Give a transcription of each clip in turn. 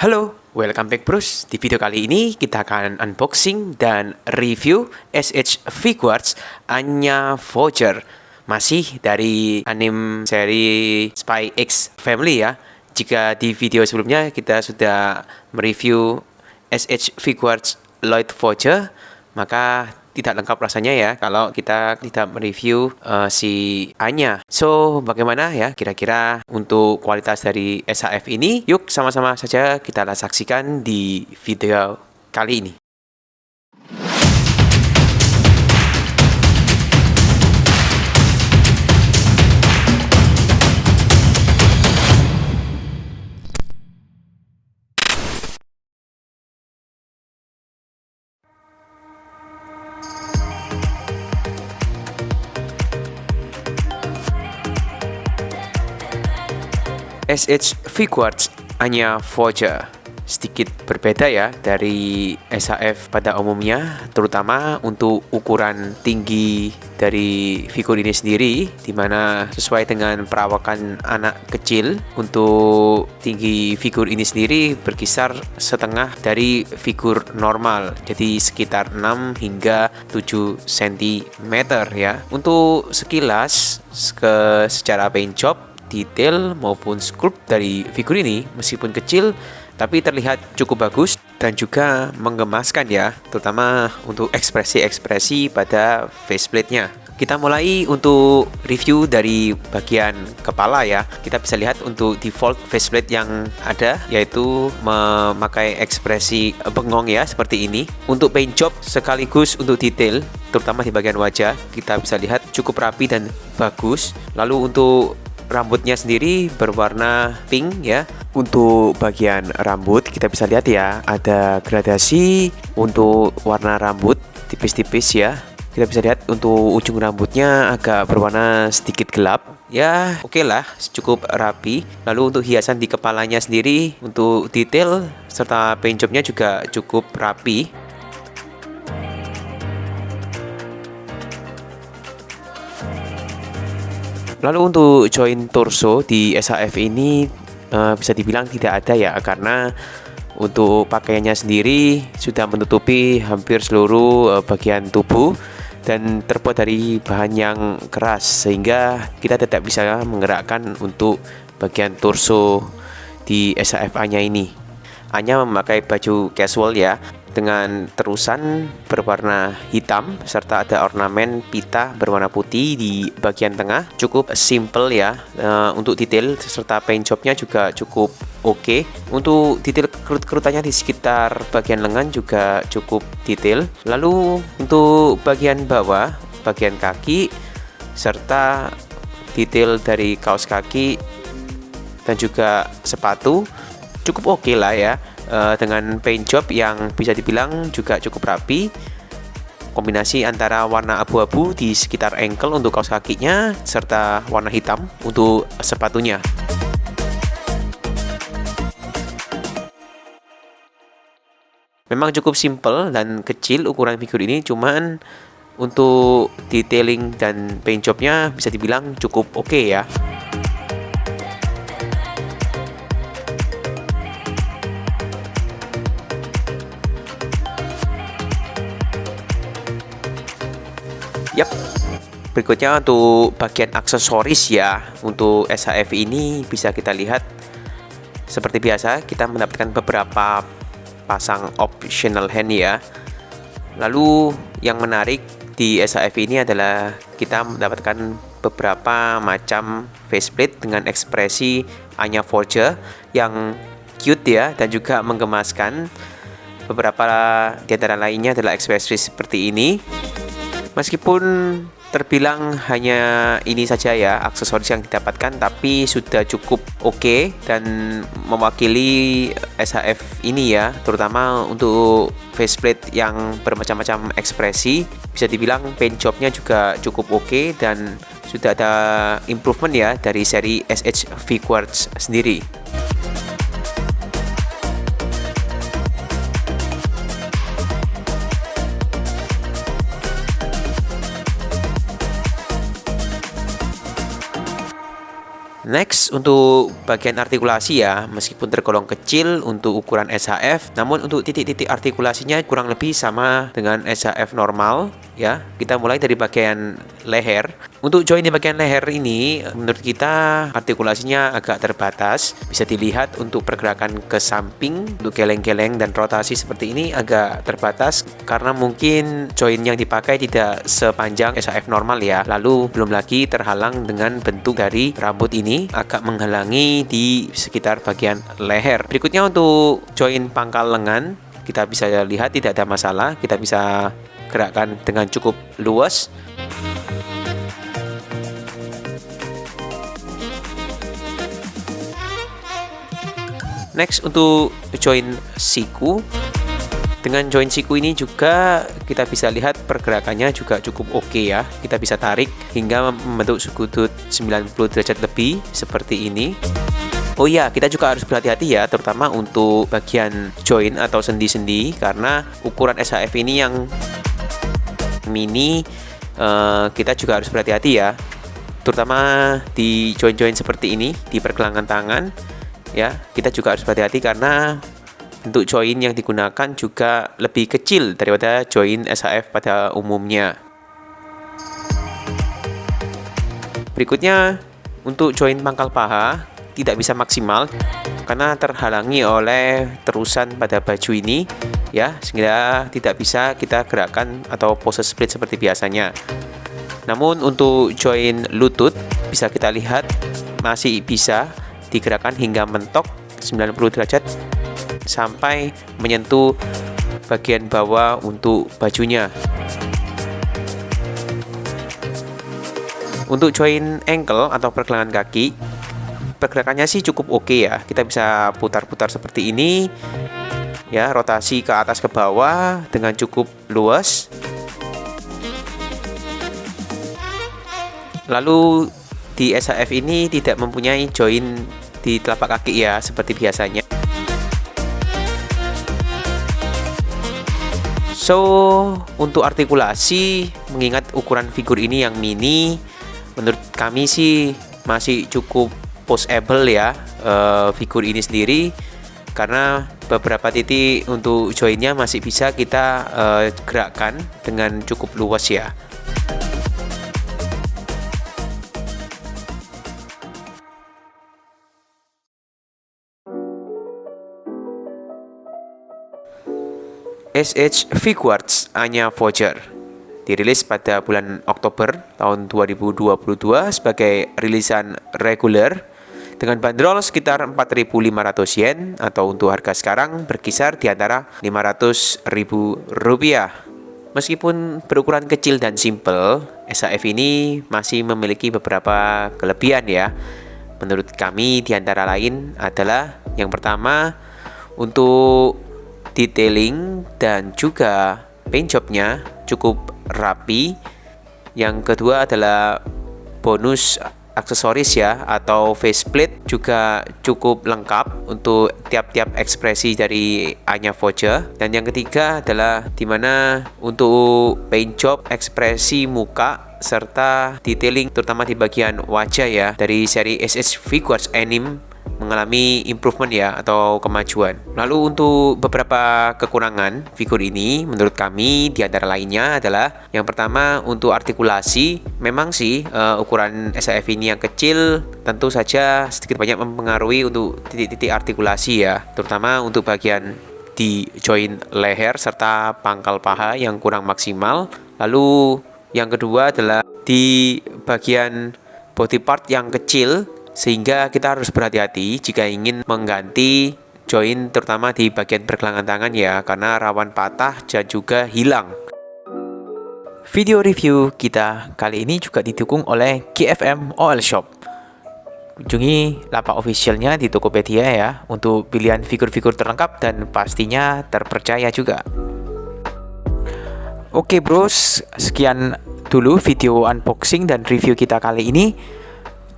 Halo, welcome back bros. Di video kali ini kita akan unboxing dan review SH Figuarts Anya Voucher. Masih dari anime seri Spy X Family ya. Jika di video sebelumnya kita sudah mereview SH Figuarts Lloyd Voucher, maka tidak lengkap rasanya ya kalau kita tidak mereview si Anya. So, bagaimana ya kira-kira untuk kualitas dari SHF ini? Yuk sama-sama saja kita saksikan di video kali ini. SH Figuarts Anya Voucher sedikit berbeda ya dari SHF pada umumnya, terutama untuk ukuran tinggi dari figur ini sendiri, dimana sesuai dengan perawakan anak kecil. Untuk tinggi figur ini sendiri berkisar setengah dari figur normal, jadi sekitar 6 hingga 7 cm ya. Untuk sekilas secara paint job, detail maupun sculpt dari figur ini meskipun kecil tapi terlihat cukup bagus dan juga menggemaskan ya, terutama untuk ekspresi-ekspresi pada faceplate-nya. Kita mulai untuk review dari bagian kepala ya. Kita bisa lihat untuk default faceplate yang ada yaitu memakai ekspresi bengong ya, seperti ini. Untuk paint job sekaligus untuk detail, terutama di bagian wajah, kita bisa lihat cukup rapi dan bagus. Lalu untuk rambutnya sendiri berwarna pink ya. Untuk bagian rambut kita bisa lihat ya, ada gradasi untuk warna rambut tipis-tipis ya. Kita bisa lihat untuk ujung rambutnya agak berwarna sedikit gelap. Ya, oke lah, cukup rapi. Lalu untuk hiasan di kepalanya sendiri, untuk detail serta paint jobnya juga cukup rapi. Lalu untuk join torso di SHF ini bisa dibilang tidak ada ya, karena untuk pakaiannya sendiri sudah menutupi hampir seluruh bagian tubuh dan terbuat dari bahan yang keras, sehingga kita tidak bisa menggerakkan untuk bagian torso di SHF Anya ini. Anya memakai baju casual ya, dengan terusan berwarna hitam serta ada ornamen pita berwarna putih di bagian tengah. Cukup simple ya. Untuk detail serta paint jobnya juga cukup oke. Untuk detail kerut-kerutannya di sekitar bagian lengan juga cukup detail. Lalu untuk bagian bawah, bagian kaki serta detail dari kaos kaki dan juga sepatu cukup oke lah ya, dengan paint job yang bisa dibilang juga cukup rapi. Kombinasi antara warna abu-abu di sekitar ankle untuk kaos kakinya serta warna hitam untuk sepatunya. Memang cukup simple dan kecil ukuran figur ini, cuman untuk detailing dan paint jobnya bisa dibilang cukup oke ya. Yap, berikutnya untuk bagian aksesoris ya. Untuk SHF ini bisa kita lihat seperti biasa, kita mendapatkan beberapa pasang optional hand ya. Lalu yang menarik di SHF ini adalah kita mendapatkan beberapa macam faceplate dengan ekspresi Anya Voucher yang cute ya dan juga menggemaskan. Beberapa di antara lainnya adalah ekspresi seperti ini. Meskipun terbilang hanya ini saja ya aksesoris yang didapatkan, tapi sudah cukup oke dan mewakili SHF ini ya, terutama untuk faceplate yang bermacam-macam ekspresi. Bisa dibilang paint jobnya juga cukup oke dan sudah ada improvement ya dari seri SH Figuarts sendiri. Next, untuk bagian artikulasi ya, meskipun tergolong kecil untuk ukuran SHF, namun untuk titik-titik artikulasinya kurang lebih sama dengan SHF normal ya. Kita mulai dari bagian leher. Untuk join di bagian leher ini, menurut kita artikulasinya agak terbatas. Bisa dilihat untuk pergerakan ke samping, untuk geleng-geleng dan rotasi seperti ini agak terbatas karena mungkin join yang dipakai tidak sepanjang SHF normal ya. Lalu belum lagi terhalang dengan bentuk dari rambut ini agak menghalangi di sekitar bagian leher. Berikutnya untuk join pangkal lengan, kita bisa lihat tidak ada masalah, kita bisa gerakkan dengan cukup luas. Next, untuk join siku. Dengan join siku ini juga kita bisa lihat pergerakannya juga cukup oke ya. Kita bisa tarik hingga membentuk sudut 90 derajat lebih seperti ini. Oh iya, kita juga harus berhati-hati ya, terutama untuk bagian join atau sendi-sendi, karena ukuran SHF ini yang mini, kita juga harus berhati-hati ya, terutama di join-join seperti ini, di pergelangan tangan ya. Kita juga harus berhati-hati karena bentuk join yang digunakan juga lebih kecil daripada join SHF pada umumnya. Berikutnya, untuk join pangkal paha tidak bisa maksimal karena terhalangi oleh terusan pada baju ini ya, sehingga tidak bisa kita gerakkan atau pose split seperti biasanya. Namun untuk join lutut bisa kita lihat masih bisa digerakkan hingga mentok 90 derajat sampai menyentuh bagian bawah untuk bajunya. Untuk join ankle atau pergelangan kaki, pergerakannya sih cukup oke ya. Kita bisa putar-putar seperti ini ya, rotasi ke atas ke bawah dengan cukup luas. Lalu di SHF ini tidak mempunyai join di telapak kaki ya, seperti biasanya. So, untuk artikulasi, mengingat ukuran figur ini yang mini, menurut kami sih masih cukup posable ya, figur ini sendiri, karena beberapa titik untuk joinnya masih bisa kita gerakkan dengan cukup luas ya. SH V-Quartz Anya Voyager dirilis pada bulan Oktober tahun 2022 sebagai rilisan reguler dengan bandrol sekitar 4.500 yen atau untuk harga sekarang berkisar di antara 500.000 rupiah. Meskipun berukuran kecil dan simple, SHF ini masih memiliki beberapa kelebihan ya. Menurut kami di antara lain adalah yang pertama, untuk detailing dan juga paint jobnya cukup rapi. Yang kedua adalah bonus aksesoris ya, atau faceplate juga cukup lengkap untuk tiap-tiap ekspresi dari Anya Voyager. Dan yang ketiga adalah dimana untuk paint job ekspresi muka serta detailing terutama di bagian wajah ya, dari seri SH V-Quartz Anime mengalami improvement ya, atau kemajuan. Lalu untuk beberapa kekurangan figur ini menurut kami di antara lainnya adalah yang pertama, untuk artikulasi. Memang sih ukuran SHF ini yang kecil tentu saja sedikit banyak mempengaruhi untuk titik-titik artikulasi ya, terutama untuk bagian di join leher serta pangkal paha yang kurang maksimal. Lalu yang kedua adalah di bagian body part yang kecil, sehingga kita harus berhati-hati jika ingin mengganti join terutama di bagian pergelangan tangan ya, karena rawan patah dan juga hilang. Video review kita kali ini juga didukung oleh GFM OL Shop. Kunjungi lapak officialnya di Tokopedia ya untuk pilihan figur-figur terlengkap dan pastinya terpercaya juga. Oke bros, sekian dulu video unboxing dan review kita kali ini.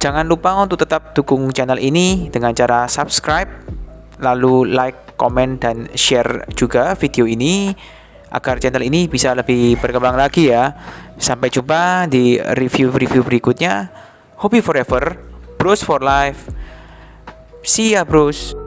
Jangan lupa untuk tetap dukung channel ini dengan cara subscribe, lalu like, komen, dan share juga video ini agar channel ini bisa lebih berkembang lagi ya. Sampai jumpa di review-review berikutnya. Hope forever. Bros for life. See ya bros.